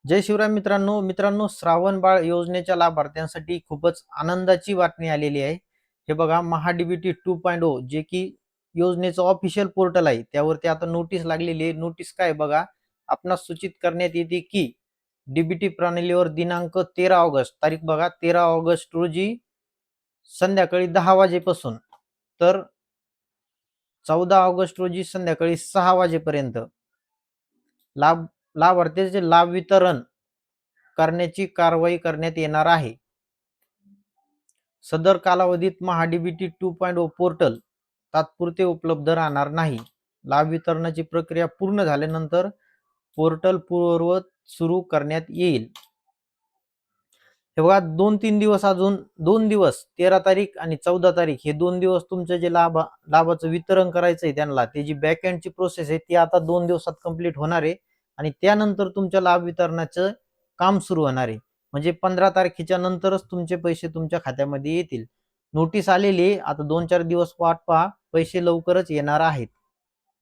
जय शिवराय मित्रांनो मित्रांनो श्रावण बाळ योजनेच्या लाभार्थ्यांसाठी खूपच आनंदाची बातमी आलेली आहे। हे बघा महाडीबीटी 2.0 जे की योजनेचं ऑफिशियल पोर्टल आहे त्यावरती आता नोटीस लागलेली आहे। नोटीस काय बघा आपणास सूचित करण्यात येते की डीबीटी प्रणालीवर दिनांक 13 ऑगस्ट तारीख बघा 13 ऑगस्ट रोजी संध्याकाळी 10 वाजेपासून तर 14 ऑगस्ट रोजी संध्याकाळी 6 वाजेपर्यंत लाभार्थ्याचे लाभ वितरण करण्याची कारवाई करण्यात येणार आहे। सदर कालावधीत महाडीबीटी 2.0 पोर्टल तात्पुरते उपलब्ध राहणार नाही। लाभ वितरणाची प्रक्रिया पूर्ण झाल्यानंतर पोर्टल पूर्ववत सुरू करण्यात येईल। हे बघा 2-3 दिवस अजून 2 दिवस 13 तारीख आणि 14 तारीख हे 2 दिवस तुमचे जे लाभाचं वितरण करायचं आहे त्यांना त्याची बॅकएंडची प्रोसेस आहे ती आता 2 दिवसात कंप्लीट होणार आहे आणि त्यानंतर तुमच्या लाभ वितरणाचं काम सुरू होणार आहे। म्हणजे 15 तारखेच्या नंतरच तुमचे पैसे तुमच्या खात्यामध्ये येतील। नोटीस आलेली आता 2-4 दिवस वाट पहा, पैसे लवकरच येणार आहेत।